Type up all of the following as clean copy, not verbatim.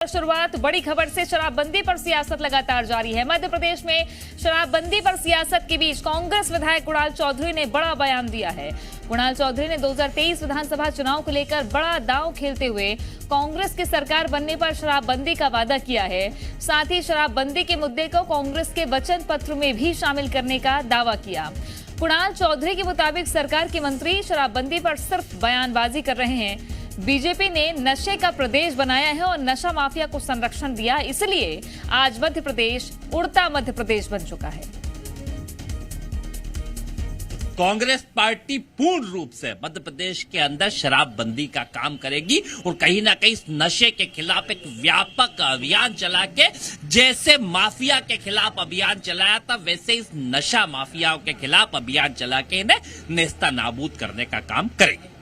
शुरुआत बड़ी खबर से। शराबबंदी पर सियासत लगातार जारी है। मध्य प्रदेश में शराबबंदी पर सियासत के बीच कांग्रेस विधायक कुणाल चौधरी ने बड़ा बयान दिया है। कुणाल चौधरी ने 2023 विधानसभा चुनाव को लेकर बड़ा दांव खेलते हुए कांग्रेस की सरकार बनने पर शराबबंदी का वादा किया है। साथ ही शराबबंदी के मुद्दे को कांग्रेस के वचन पत्र में भी शामिल करने का दावा किया। कुणाल चौधरी के मुताबिक सरकार के मंत्री शराबबंदी पर सिर्फ बयानबाजी कर रहे हैं। बीजेपी ने नशे का प्रदेश बनाया है और नशा माफिया को संरक्षण दिया, इसलिए आज मध्य प्रदेश उड़ता मध्य प्रदेश बन चुका है। कांग्रेस पार्टी पूर्ण रूप से मध्य प्रदेश के अंदर शराबबंदी का काम करेगी और कहीं ना कहीं इस नशे के खिलाफ एक व्यापक अभियान चला के, जैसे माफिया के खिलाफ अभियान चलाया था वैसे इस नशा माफियाओं के खिलाफ अभियान चला के इन्हें नेस्ता नाबूद करने का काम करेगी।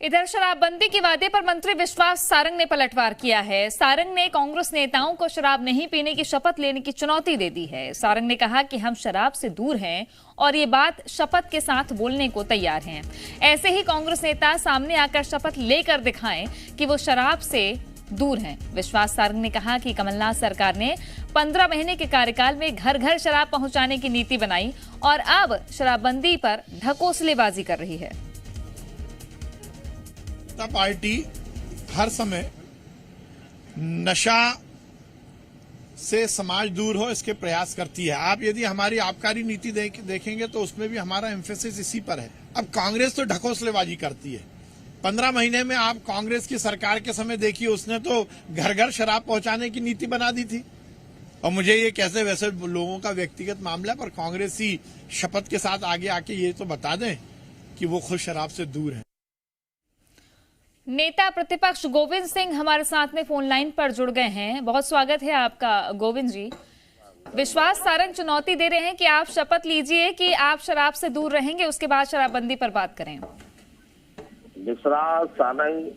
इधर शराबबंदी के वादे पर मंत्री विश्वास सारंग ने पलटवार किया है। सारंग ने कांग्रेस नेताओं को शराब नहीं पीने की शपथ लेने की चुनौती दे दी है। सारंग ने कहा कि हम शराब से दूर हैं और ये बात शपथ के साथ बोलने को तैयार हैं। ऐसे ही कांग्रेस नेता सामने आकर शपथ लेकर दिखाएं कि वो शराब से दूर हैं। विश्वास सारंग ने कहा कि कमलनाथ सरकार ने 15 महीने के कार्यकाल में घर घर शराब पहुंचाने की नीति बनाई और अब शराबबंदी पर ढकोसलेबाजी कर रही है। पार्टी हर समय नशा से समाज दूर हो इसके प्रयास करती है। आप यदि हमारी आबकारी नीति देखेंगे तो उसमें भी हमारा एम्फेसिस इसी पर है। अब कांग्रेस तो ढकोसलेबाजी करती है। 15 महीने में आप कांग्रेस की सरकार के समय देखिए, उसने तो घर घर शराब पहुंचाने की नीति बना दी थी। और मुझे ये कैसे वैसे लोगों का व्यक्तिगत मामला है, पर कांग्रेसी शपथ के साथ आगे आके ये तो बता दें कि वो खुद शराब से दूर है। नेता प्रतिपक्ष गोविंद सिंह हमारे साथ में फोन लाइन पर जुड़ गए हैं। बहुत स्वागत है आपका गोविंद जी। विश्वास सारंग चुनौती दे रहे हैं कि आप शपथ लीजिए कि आप शराब से दूर रहेंगे, उसके बाद शराबबंदी पर बात करें। विश्वास सारंग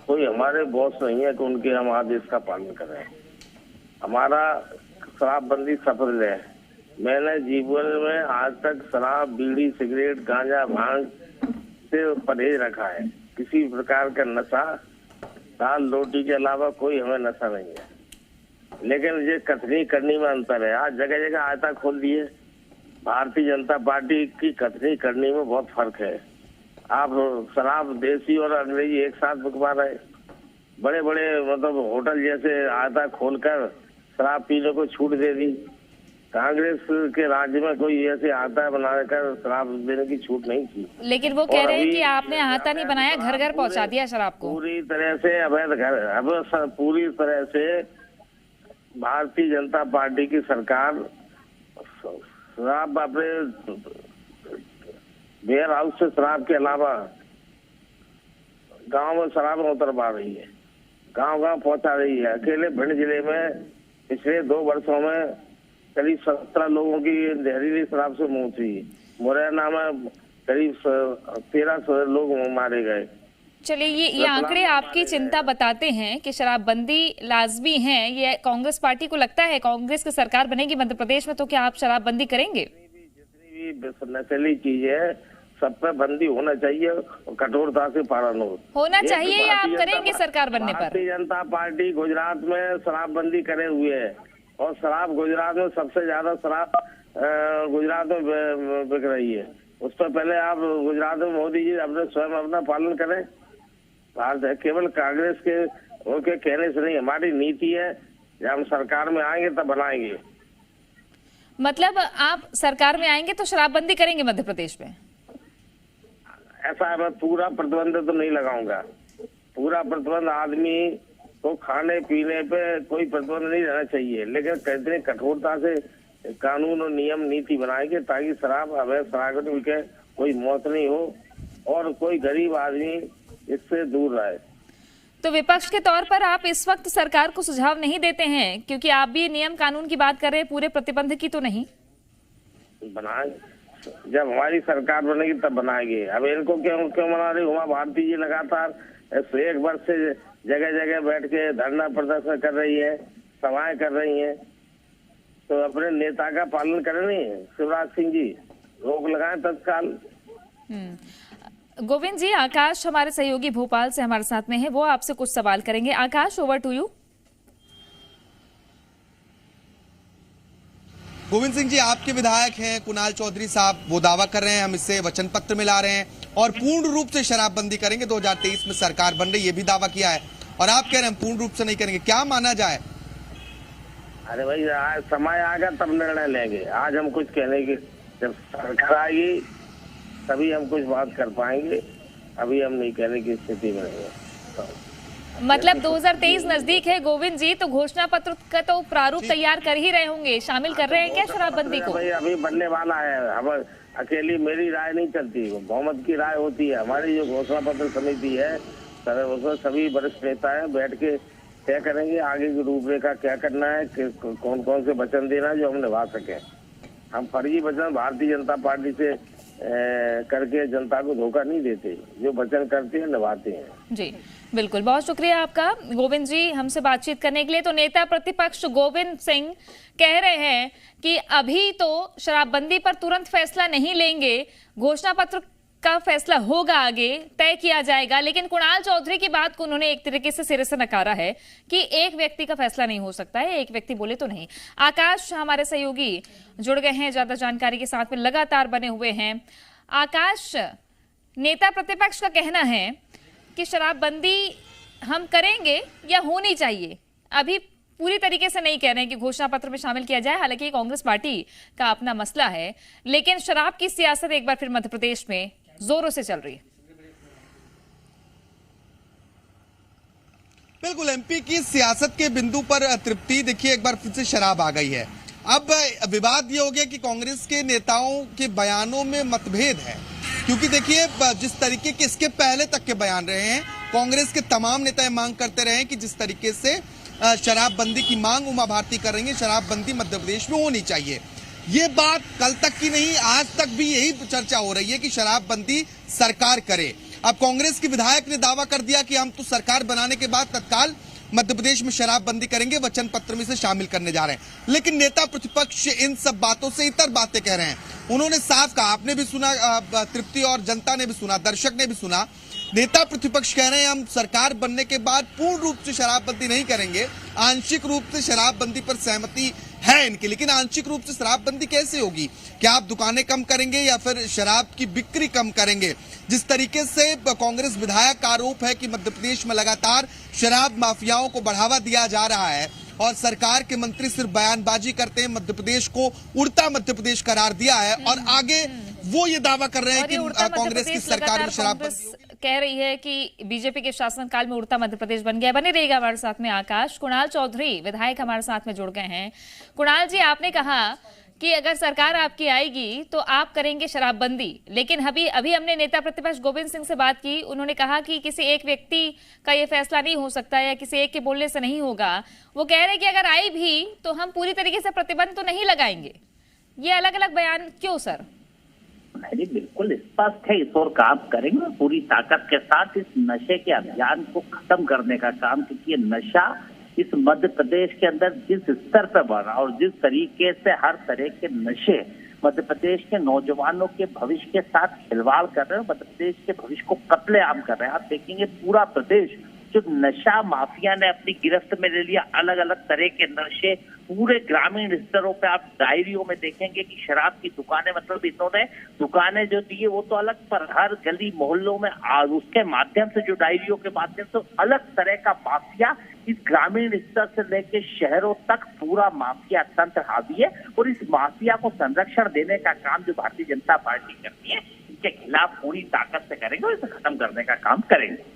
कोई हमारे बॉस नहीं है कि उनके हम आदेश का पालन करें। हमारा शराबबंदी सफल है। मैंने जीवन में आज तक शराब, बीड़ी, सिगरेट, गांजा, भांग से परहेज रखा है। किसी प्रकार का नशा, दाल रोटी के अलावा कोई हमें नशा नहीं है। लेकिन ये कथनी करनी में अंतर है। आज जगह जगह आयता खोल दिए। भारतीय जनता पार्टी की कथनी करनी में बहुत फर्क है। आप शराब देसी और अंग्रेजी एक साथ बिकवा रहे। बड़े बड़े मतलब होटल जैसे आयता खोलकर शराब पीने को छूट दे दी। कांग्रेस के राज्य में कोई ऐसे आता बनाकर शराब देने की छूट नहीं थी। लेकिन वो कह रहे हैं कि आपने आता नहीं बनाया, घर घर पहुंचा दिया शराब को। पूरी तरह से अवैध घर, अब पूरी तरह से भारतीय जनता पार्टी की सरकार शराब अपने वेयर हाउस से शराब के अलावा गांव में शराब उतरवा रही है, गांव गांव पहुंचा रही है। अकेले भिंड जिले में पिछले 2 वर्षों में करीब 17 लोगों की जहरीली शराब से मौत हुई। मुरैना में करीब 1300 लोग मारे गए। चलिए, ये आंकड़े आपकी चिंता बताते हैं कि शराबबंदी लाजमी है। ये कांग्रेस पार्टी को लगता है कांग्रेस की सरकार बनेगी मध्य प्रदेश में तो क्या आप शराबबंदी करेंगे? जितनी भी नशीली चीज है सब पे बंदी होना चाहिए और कठोरता से पालन होना चाहिए या आप करेंगे सरकार बनने पर? भारतीय जनता पार्टी गुजरात में शराबबंदी करे हुए है और शराब गुजरात में सबसे ज्यादा शराब गुजरात में बिक रही है। उस पर पहले आप गुजरात में मोदी जी अपने स्वयं अपना पालन करें। भारत केवल कांग्रेस के उनके कहने से नहीं, हमारी नीति है। जब हम सरकार में आएंगे तब बनाएंगे। मतलब आप सरकार में आएंगे तो शराबबंदी करेंगे मध्य प्रदेश में? ऐसा मैं पूरा प्रतिबंध तो नहीं लगाऊंगा। पूरा प्रतिबंध आदमी तो खाने पीने पे कोई प्रतिबंध नहीं रहना चाहिए, लेकिन कहते कठोरता से कानून और नियम नीति बनाएंगे ताकि शराब अवैध शराब के कोई मौत नहीं हो और कोई गरीब आदमी इससे दूर रहे। तो विपक्ष के तौर पर आप इस वक्त सरकार को सुझाव नहीं देते हैं क्योंकि आप भी नियम कानून की बात कर रहे हैं, पूरे प्रतिबंध की तो नहीं? बनाए, जब हमारी सरकार बनेगी तब बनाएंगे। अब इनको क्यों बना रही? उमा भारती जी लगातार 1 वर्ष से जगह जगह बैठ के धरना प्रदर्शन कर रही है, सभाएं कर रही हैं। तो अपने नेता का पालन करें। नहीं शिवराज सिंह जी रोक लगाएं तत्काल। गोविंद जी, आकाश हमारे सहयोगी भोपाल से हमारे साथ में है, वो आपसे कुछ सवाल करेंगे। Akash, over to you. Govind Singh ji, आपके विधायक हैं कुणाल चौधरी साहब, वो दावा कर रहे हैं हम इससे वचन पत्र मिला रहे हैं और पूर्ण रूप से शराबबंदी करेंगे, 2023 में सरकार बन रही, ये भी दावा किया है, और आप कह रहे हैं पूर्ण रूप से नहीं करेंगे। क्या माना जाए? अरे भाई, आज समय आएगा तब निर्णय लेंगे। आज हम कुछ कहने की, जब सरकार आएगी तभी हम कुछ बात कर पाएंगे, अभी हम नहीं कहने की स्थिति में नहीं है। मतलब 2023 नजदीक है गोविंद जी, तो घोषणा पत्र का तो प्रारूप तैयार कर ही रहे होंगे, शामिल कर रहे हैं क्या शराबबंदी को? भाई अभी बनने वाला है। हम अकेली मेरी राय नहीं चलती, बहुमत की राय होती है। हमारी जो घोषणा पत्र समिति है, उसमें सभी वरिष्ठ नेता है, बैठ के तय करेंगे आगे की रूपरेखा क्या करना है, कौन कौन से वचन देना है जो हम निभा सके। हम फर्जी वचन भारतीय जनता पार्टी से करके जनता को धोखा नहीं देते, जो वचन करते हैं निभाते हैं। जी बिल्कुल, बहुत शुक्रिया आपका गोविंद जी हमसे बातचीत करने के लिए। तो नेता प्रतिपक्ष गोविंद सिंह कह रहे हैं कि अभी तो शराबबंदी पर तुरंत फैसला नहीं लेंगे, घोषणा पत्र का फैसला होगा, आगे तय किया जाएगा। लेकिन कुणाल चौधरी की बात को उन्होंने एक तरीके से सिरे से नकारा है कि एक व्यक्ति का फैसला नहीं हो सकता है, एक व्यक्ति बोले तो नहीं। आकाश हमारे सहयोगी जुड़ गए हैं, ज्यादा जानकारी के साथ में लगातार बने हुए हैं। आकाश, नेता प्रतिपक्ष का कहना है कि शराबबंदी हम करेंगे या होनी चाहिए, अभी पूरी तरीके से नहीं कह रहे हैं कि घोषणा पत्र में शामिल किया जाए, हालांकि कांग्रेस पार्टी का अपना मसला है, लेकिन शराब की सियासत एक बार फिर मध्य प्रदेश में जोरों से चल रही है। बिल्कुल, एमपी की सियासत के बिंदु पर तृप्ति देखिए, एक बार फिर से शराब आ गई है। अब विवाद ये हो गया कि कांग्रेस के नेताओं के बयानों में मतभेद है, क्योंकि देखिए जिस तरीके के इसके पहले तक के बयान रहे हैं, कांग्रेस के तमाम नेता ये मांग करते रहे हैं कि जिस तरीके से शराबबंदी की मांग उमा भारती कर रही है, शराबबंदी मध्य प्रदेश में होनी चाहिए। ये बात कल तक की नहीं, आज तक भी यही चर्चा हो रही है कि शराबबंदी सरकार करे। अब कांग्रेस के विधायक ने दावा कर दिया कि हम तो सरकार बनाने के बाद तत्काल मध्य प्रदेश में शराबबंदी करेंगे, वचन पत्र में से शामिल करने जा रहे हैं। लेकिन नेता प्रतिपक्ष इन सब बातों से इतर बातें कह रहे हैं। उन्होंने साफ कहा, आपने भी सुना, तृप्ति और जनता ने भी सुना, दर्शक ने भी सुना, नेता प्रतिपक्ष कह रहे हैं हम सरकार बनने के बाद पूर्ण रूप से शराबबंदी नहीं करेंगे, आंशिक रूप से शराबबंदी पर सहमति है इनकी। लेकिन आंशिक रूप से शराबबंदी कैसे होगी? क्या आप दुकानें कम करेंगे या फिर शराब की बिक्री कम करेंगे? जिस तरीके से कांग्रेस विधायक का आरोप है कि मध्य प्रदेश में लगातार शराब माफियाओं को बढ़ावा दिया जा रहा है और सरकार के मंत्री सिर्फ बयानबाजी करते हैं, मध्य प्रदेश को उड़ता मध्य प्रदेश करार दिया है, और आगे वो ये दावा कर रहे हैं कि कांग्रेस की सरकार में शराबबंदी कह रही है कि बीजेपी के शासनकाल में उड़ता मध्य प्रदेश बन गया। बने रहेगा हमारे साथ में आकाश। कुणाल चौधरी विधायक हमारे साथ में जुड़ गए हैं। कुणाल जी, आपने कहा कि अगर सरकार आपकी आएगी तो आप करेंगे शराबबंदी, लेकिन अभी हमने नेता प्रतिपक्ष गोविंद सिंह से बात की, उन्होंने कहा कि किसी एक व्यक्ति का ये फैसला नहीं हो सकता या किसी एक के बोलने से नहीं होगा। वो कह रहे हैं कि अगर आई भी तो हम पूरी तरीके से प्रतिबंध तो नहीं लगाएंगे। ये अलग अलग बयान क्यों सर? नहीं, बिल्कुल स्पष्ट है, इस ओर काम करेंगे पूरी ताकत के साथ इस नशे के अभियान को खत्म करने का काम, क्योंकि ये नशा इस मध्य प्रदेश के अंदर जिस स्तर पर बढ़ रहा और जिस तरीके से हर तरह के नशे मध्य प्रदेश के नौजवानों के भविष्य के साथ खिलवाड़ कर रहे हैं, मध्य प्रदेश के भविष्य को कत्लेआम कर रहे हैं। आप देखेंगे पूरा प्रदेश जो नशा माफिया ने अपनी गिरफ्त में ले लिया, अलग अलग तरह के नशे पूरे ग्रामीण स्तरों पे आप डायरियों में देखेंगे कि शराब की दुकानें, मतलब इन्होंने दुकानें जो दी है वो तो अलग, पर हर गली मोहल्लों में उसके माध्यम से जो डायरियों के माध्यम से अलग तरह का माफिया इस ग्रामीण स्तर से लेके शहरों तक पूरा माफिया तंत्र हावी है, और इस माफिया को संरक्षण देने का काम जो भारतीय जनता पार्टी करती है, इसके खिलाफ पूरी ताकत से करेंगे और इसे खत्म करने का काम करेंगे।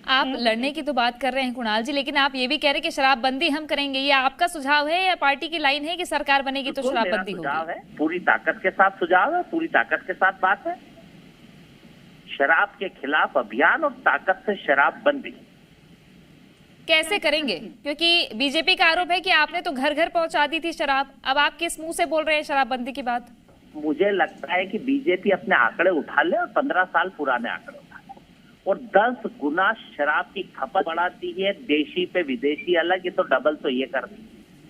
आप लड़ने की तो बात कर रहे हैं कुणाल जी, लेकिन आप ये भी कह रहे हैं कि शराबबंदी हम करेंगे। ये आपका सुझाव है या पार्टी की लाइन है कि सरकार बनेगी तो शराबबंदी होगी? सुझाव है, पूरी ताकत के साथ सुझाव है, पूरी ताकत के साथ बात है। शराब के खिलाफ अभियान और ताकत से शराबबंदी कैसे करेंगे? क्योंकि बीजेपी का आरोप है कि आपने तो घर घर पहुंचा दी थी शराब, अब आप किस मुंह से बोल रहे हैं शराबबंदी की बात? मुझे लगता है कि बीजेपी अपने आंकड़े उठा ले और 15 साल पुराने आंकड़े उठा ले और 10 गुना शराब की खपत बढ़ाती है, देशी पे विदेशी अलग, ये तो डबल तो ये कर दी।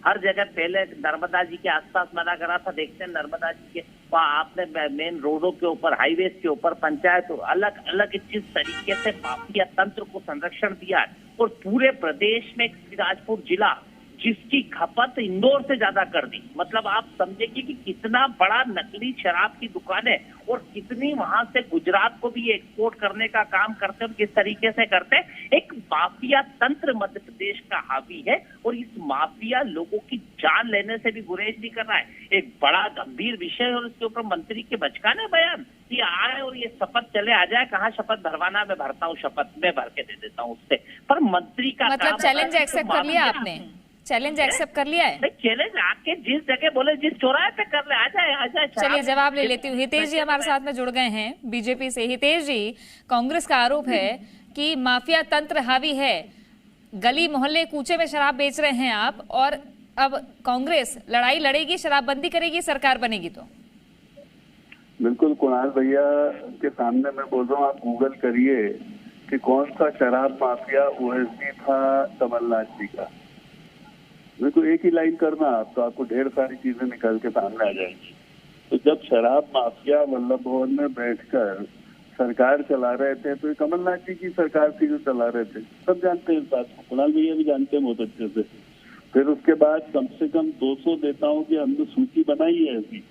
हर जगह पहले नर्मदा जी के आसपास मना करा था, देखते हैं नर्मदा जी के आपने मेन रोडों के ऊपर, हाईवेज के ऊपर पंचायत अलग अलग जिस तरीके से माफिया तंत्र को संरक्षण दिया है, और पूरे प्रदेश में राजपुर जिला जिसकी खपत इंदौर से ज्यादा कर दी। मतलब आप समझेंगे कि कितना बड़ा नकली शराब की दुकान है और कितनी वहां से गुजरात को भी एक्सपोर्ट करने का काम करते हैं, किस तरीके से करते हैं। एक माफिया तंत्र मध्य प्रदेश का हावी है और इस माफिया लोगों की जान लेने से भी गुरेज नहीं कर रहा है। एक बड़ा गंभीर विषय है और इसके ऊपर मंत्री के बचकाने बयान कि आए और ये शपथ चले आ जाए, कहाँ शपथ भरवाना, मैं भरता हूँ शपथ, मैं भर के दे देता हूँ उससे। पर मंत्री का मतलब चैलेंज एक्सेप्ट कर लिया आपने? चैलेंज एक्सेप्ट कर लिया है? चैलेंज आके जिस जगह बोले, जिस चौराहे पे कर ले, आ जाए। चलिए जवाब ले लेती हूँ। हितेश जी हमारे साथ में जुड़ गए हैं बीजेपी से। हितेश जी, कांग्रेस का आरोप है कि माफिया तंत्र हावी है, गली मोहल्ले कूचे में शराब बेच रहे हैं आप, और अब कांग्रेस लड़ाई लड़ेगी, शराबबंदी करेगी, सरकार बनेगी तो? बिल्कुल कुणाल भैया के सामने मैं बोल रहा हूँ, आप गूगल करिए कि कौन सा शराब माफिया ओएसडी था कमलनाथ जी का। मेरे को एक ही लाइन करना आप, तो आपको ढेर सारी चीजें निकल के सामने आ जाएंगी। तो जब शराब माफिया वल्लभ भवन में बैठकर सरकार चला रहे थे, तो ये कमलनाथ जी की सरकार थी जो चला रहे थे, सब जानते हैं इस बात को, कुणाल भैया भी जानते हैं बहुत अच्छे से। फिर उसके बाद कम से कम 200 नेताओं की हमने सूची बनाई है ऐसी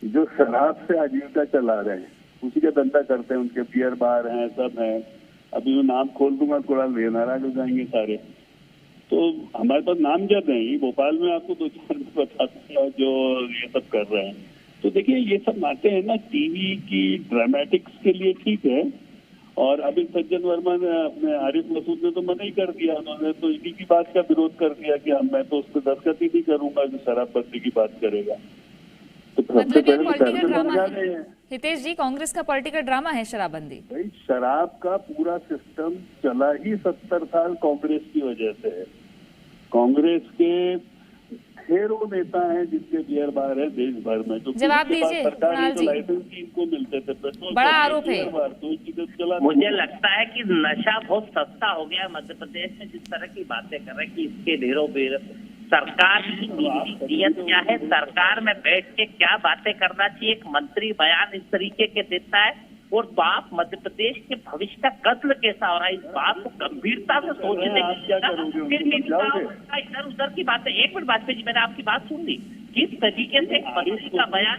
जो शराब से आजीविका चला रहे हैं, उसी का धंधा करते हैं, उनके बियर बार हैं, सब हैं। अभी मैं नाम खोल दूंगा, कुणाल भैया नाराज हो जाएंगे सारे। तो हमारे पास नाम जब हैं, भोपाल में आपको 2-4 बता दूंगा जो ये सब कर रहे हैं। तो देखिए ये सब बातें हैं ना, टीवी की ड्रामेटिक्स के लिए ठीक है। और अभी सज्जन वर्मा ने, अपने आरिफ मसूद ने तो मना ही कर दिया, उन्होंने तो इन्हीं की बात का विरोध कर दिया कि मैं तो उस पर दस्तखत ही नहीं करूंगा जो शराबबंदी की बात करेगा। तो मतलब ये पॉलिटिकल ड्रामा है हितेश जी, कांग्रेस का पॉलिटिकल ड्रामा है शराबबंदी। भाई शराब का पूरा सिस्टम चला ही 70 साल कांग्रेस की वजह से है। कांग्रेस के ढेरों नेता हैं जिनके बियर बार है देश भर में। तो जवाब दीजिए कुणाल जी, लाइसेंस इनको मिलते थे, पेट्रोल बड़ा आरोप है। तो मुझे लगता है कि नशा बहुत सस्ता हो गया है मध्य प्रदेश में, जिस तरह की बातें कर रहे हैं कि इसके ढेरों सरकार की नीयत क्या है, सरकार में बैठ के क्या बातें करना चाहिए। एक मंत्री बयान इस तरीके के देता है और बाप मध्य प्रदेश के भविष्य का कत्ल कैसा हो रहा है, इस बात को गंभीरता से सोचने इधर उधर की बातें। एक मिनट वाजपेयी जी, मैंने आपकी बात सुन ली। किस तरीके से मंत्री का बयान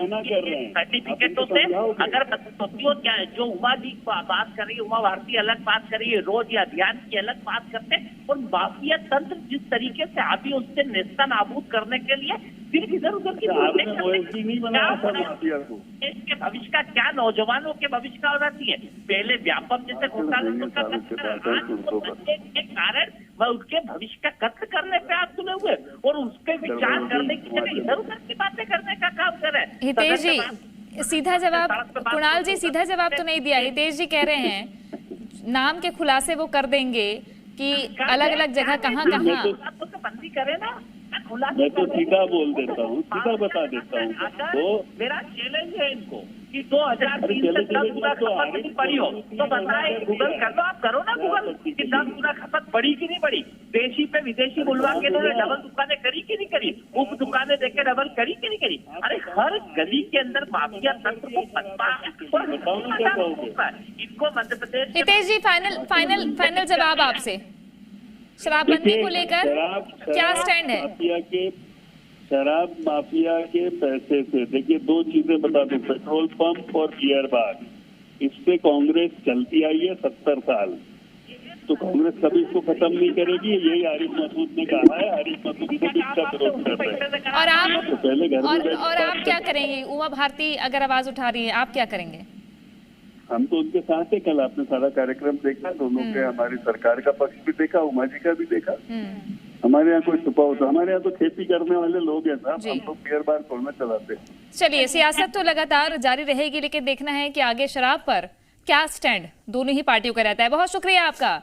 सर्टिफिकेटों से, अगर क्या जो उमा जी बात कर रही है, उमा भारती अलग बात कर रही है, रोज या अभियान की अलग बात करते हैं, और माफिया तंत्र जिस तरीके से अभी उससे नेस्ता नाबूद करने के लिए सिर्फ इधर उधर की इसके भविष्य का क्या, नौजवानों के भविष्य का होना चाहिए। पहले व्यापक जैसे घोटाला के कारण वह उनके भविष्य का कत्ल करने पे आप तुले हुए और उसके विचार करने की जगह इधर उधर की बातें करने का काम कर रहे हैं। हितेश जी सीधा जवाब, कुणाल जी सीधा जवाब तो नहीं दिया। हितेश जी कह रहे हैं नाम के खुलासे वो कर देंगे कि अलग अलग जगह कहाँ बंदी करे ना। मैं तो सीधा बोल देता हूँ, सीधा बता देता हूँ। तो मेरा चैलेंज है इनको कि 2003 से 10 गुना खपत नहीं बढ़ी हो तो बताए, गूगल कर लो, आप करो ना गूगल कि 10 गुना खपत बढ़ी कि नहीं बढ़ी। देशी पे विदेशी बुलवा के इन्होंने डबल दुकानें करी कि नहीं करी, उप दुकानें देके डबल करी कि नहीं करी। अरे हर गली के अंदर माफिया तंत्र को पता है, इनको मध्य प्रदेश। हितेश जी फाइनल जवाब आपसे, शराबबंदी को लेकर क्या स्टैंड है? शराब माफिया के पैसे से, देखिए 2 चीजें बता दूं, पेट्रोल पंप और बियर बार, इससे कांग्रेस चलती आई है 70 साल। तो कांग्रेस कभी इसको खत्म नहीं करेगी, यही आरिफ मसूद ने कहा है। आरिफ मसूद को भी इसका विरोध कर रहे हैं। और आप तो पहले और आप क्या करेंगे? उमा भारती अगर आवाज उठा रही है, आप क्या करेंगे? हम तो उनके साथ है। कल आपने सारा कार्यक्रम देखा, दोनों के, हमारी सरकार का पक्ष भी देखा, उमा जी का भी देखा। हमारे यहाँ कोई छुपा होता, हमारे यहाँ तो खेती करने वाले लोग हैं साहब, हम लोग बियर बार खोलना चलाते हैं। चलिए सियासत तो लगातार जारी रहेगी, लेकिन देखना है कि आगे शराब पर क्या स्टैंड दोनों ही पार्टियों का रहता है। बहुत शुक्रिया आपका।